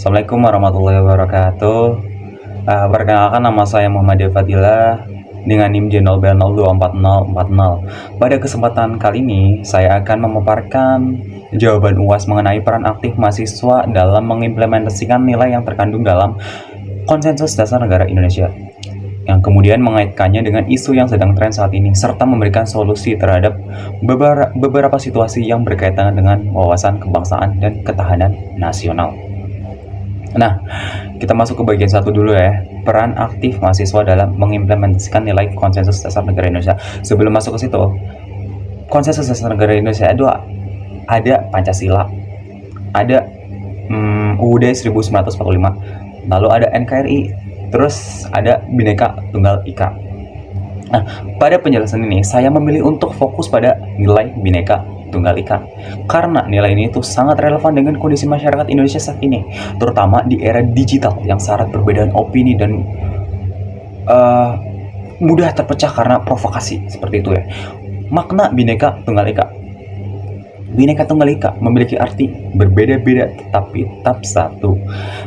Assalamualaikum warahmatullahi wabarakatuh. Perkenalkan, nama saya Muhammad Fadila dengan NIM J0B024040. Pada kesempatan kali ini, saya akan memaparkan jawaban UAS mengenai peran aktif mahasiswa dalam mengimplementasikan nilai yang terkandung dalam Konsensus Dasar Negara Indonesia, yang kemudian mengaitkannya dengan isu yang sedang tren saat ini, serta memberikan solusi terhadap beberapa situasi yang berkaitan dengan wawasan kebangsaan dan ketahanan nasional. Nah, kita masuk ke bagian satu dulu ya. Peran aktif mahasiswa dalam mengimplementasikan nilai Konsensus Dasar Negara Indonesia. Sebelum masuk ke situ, Konsensus Dasar Negara Indonesia ada Pancasila, ada UUD 1945, lalu ada NKRI, terus ada Bhinneka Tunggal Ika. Nah, pada penjelasan ini saya memilih untuk fokus pada nilai Bhinneka Tunggal Ika karena nilai ini tuh sangat relevan dengan kondisi masyarakat Indonesia saat ini, terutama di era digital yang syarat perbedaan opini dan mudah terpecah karena provokasi seperti itu ya. Makna Bhinneka Tunggal Ika. Bhinneka Tunggal Ika memiliki arti berbeda-beda tetapi tetap satu.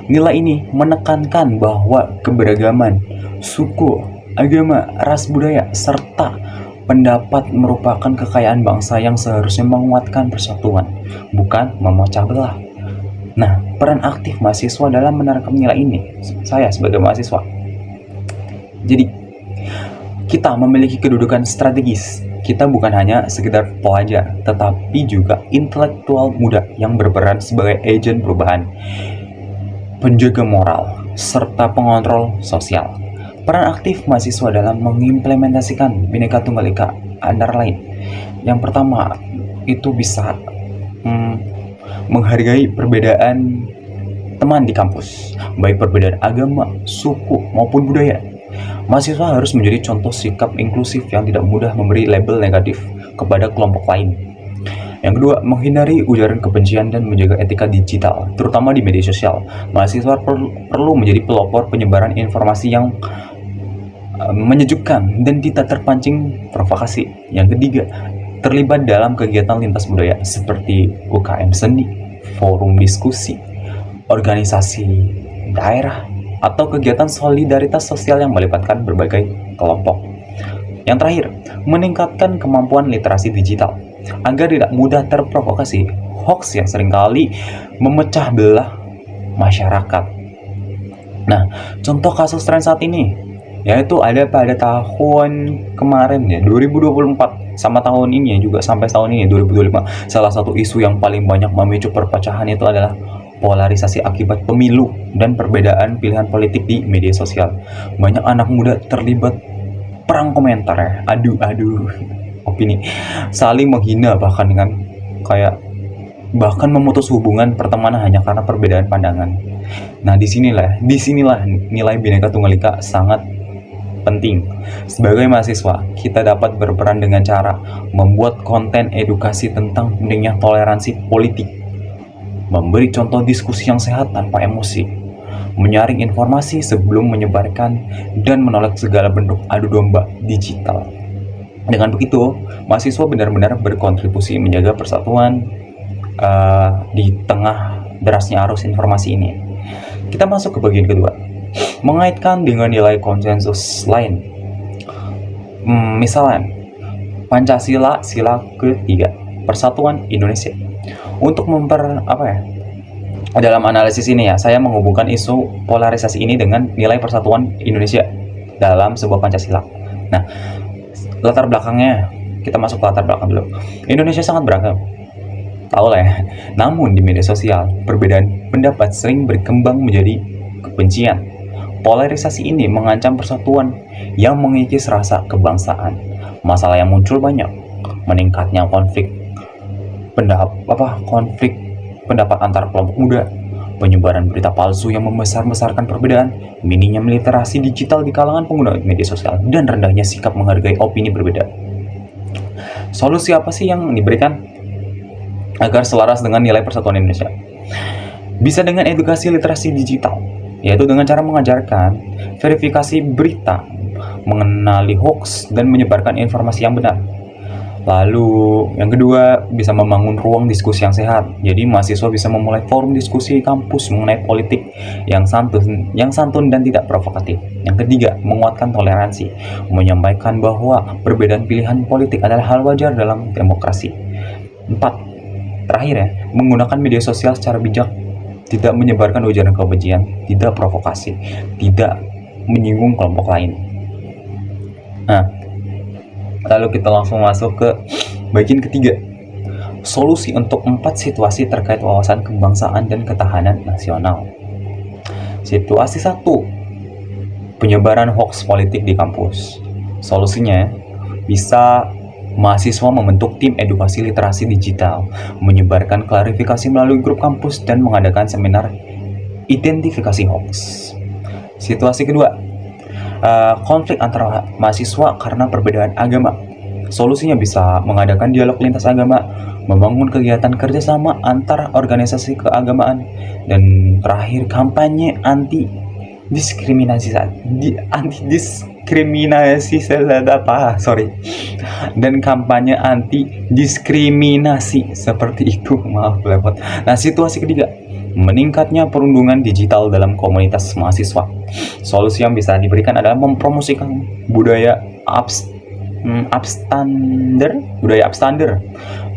Nilai ini menekankan bahwa keberagaman suku, agama, ras, budaya, serta pendapat merupakan kekayaan bangsa yang seharusnya menguatkan persatuan, bukan memecah belah. Nah, peran aktif mahasiswa dalam menerapkan nilai ini, saya sebagai mahasiswa. Jadi, kita memiliki kedudukan strategis. Kita bukan hanya sekedar pelajar, tetapi juga intelektual muda yang berperan sebagai agen perubahan, penjaga moral, serta pengontrol sosial. Peran aktif mahasiswa dalam mengimplementasikan Bhinneka Tunggal Ika antara lain. Yang pertama, itu bisa menghargai perbedaan teman di kampus, baik perbedaan agama, suku, maupun budaya. Mahasiswa harus menjadi contoh sikap inklusif yang tidak mudah memberi label negatif kepada kelompok lain. Yang kedua, menghindari ujaran kebencian dan menjaga etika digital, terutama di media sosial. Mahasiswa perlu menjadi pelopor penyebaran informasi yang menyejukkan dan tidak terpancing provokasi. Yang ketiga, terlibat dalam kegiatan lintas budaya seperti UKM seni, forum diskusi, organisasi daerah, atau kegiatan solidaritas sosial yang melibatkan berbagai kelompok. Yang terakhir, meningkatkan kemampuan literasi digital agar tidak mudah terprovokasi hoax yang seringkali memecah belah masyarakat. Nah, contoh kasus tren saat ini yaitu ada pada tahun kemarin ya, 2024, sama tahun ini ya juga, sampai tahun ini 2025. Salah satu isu yang paling banyak memicu perpecahan itu adalah polarisasi akibat pemilu dan perbedaan pilihan politik di media sosial. Banyak anak muda terlibat perang komentar ya, adu opini, saling menghina, bahkan memutus hubungan pertemanan hanya karena perbedaan pandangan. Nah, disinilah nilai Bhinneka Tunggal Ika sangat penting. Sebagai mahasiswa, kita dapat berperan dengan cara membuat konten edukasi tentang pentingnya toleransi politik, memberi contoh diskusi yang sehat tanpa emosi, menyaring informasi sebelum menyebarkan, dan menolak segala bentuk adu domba digital. Dengan begitu, mahasiswa benar-benar berkontribusi menjaga persatuan di tengah derasnya arus informasi ini. Kita masuk ke bagian kedua, mengaitkan dengan nilai konsensus lain. Misalnya, Pancasila sila ketiga, Persatuan Indonesia. Untuk dalam analisis ini ya, saya menghubungkan isu polarisasi ini dengan nilai persatuan Indonesia dalam sebuah Pancasila. Nah, latar belakangnya, kita masuk ke latar belakang dulu. Indonesia sangat beragam, tahu lah ya. Namun di media sosial, perbedaan pendapat sering berkembang menjadi kebencian. Polarisasi ini mengancam persatuan yang mengikis rasa kebangsaan. Masalah yang muncul banyak, meningkatnya konflik pendapat antar kelompok muda, penyebaran berita palsu yang membesar-besarkan perbedaan, minimnya literasi digital di kalangan pengguna media sosial, dan rendahnya sikap menghargai opini berbeda. Solusi apa sih yang diberikan agar selaras dengan nilai persatuan Indonesia? Bisa dengan edukasi literasi digital, yaitu dengan cara mengajarkan verifikasi berita, mengenali hoax, dan menyebarkan informasi yang benar. Lalu yang kedua, bisa membangun ruang diskusi yang sehat. Jadi mahasiswa bisa memulai forum diskusi kampus mengenai politik yang santun dan tidak provokatif. Yang ketiga, menguatkan toleransi, menyampaikan bahwa perbedaan pilihan politik adalah hal wajar dalam demokrasi. 4. Terakhir ya, menggunakan media sosial secara bijak, tidak menyebarkan ujaran kebencian, tidak provokasi, tidak menyinggung kelompok lain. Nah, lalu kita langsung masuk ke bagian ketiga. Solusi untuk 4 situasi terkait wawasan kebangsaan dan ketahanan nasional. Situasi 1. Penyebaran hoax politik di kampus. Solusinya bisa mahasiswa membentuk tim edukasi literasi digital, menyebarkan klarifikasi melalui grup kampus, dan mengadakan seminar identifikasi hoax. Situasi kedua, konflik antara mahasiswa karena perbedaan agama. Solusinya bisa mengadakan dialog lintas agama, membangun kegiatan kerjasama antar organisasi keagamaan, dan terakhir kampanye anti-diskriminasi dan kampanye anti-diskriminasi seperti itu. Maaf lepot. Nah, situasi ketiga, meningkatnya perundungan digital dalam komunitas mahasiswa. Solusi yang bisa diberikan adalah mempromosikan budaya upstander,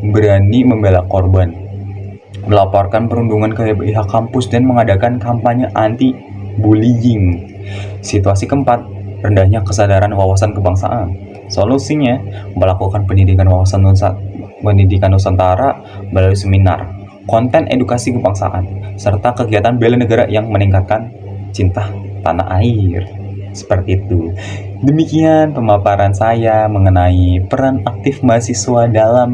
berani membela korban, melaporkan perundungan ke pihak kampus, dan mengadakan kampanye anti-bullying. Situasi keempat, rendahnya kesadaran wawasan kebangsaan. Solusinya, melakukan pendidikan Nusantara melalui seminar, konten edukasi kebangsaan, serta kegiatan bela negara yang meningkatkan cinta tanah air. Seperti itu. Demikian pemaparan saya mengenai peran aktif mahasiswa dalam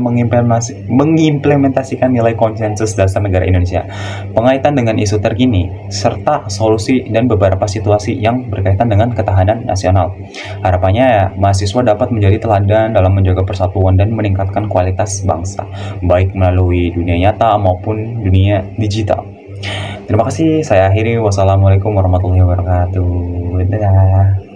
mengimplementasikan nilai konsensus dasar negara Indonesia, pengaitan dengan isu terkini, serta solusi dan beberapa situasi yang berkaitan dengan ketahanan nasional. Harapannya mahasiswa dapat menjadi teladan dalam menjaga persatuan dan meningkatkan kualitas bangsa, baik melalui dunia nyata maupun dunia digital. Terima kasih, saya akhiri. Wassalamualaikum warahmatullahi wabarakatuh. Dadah.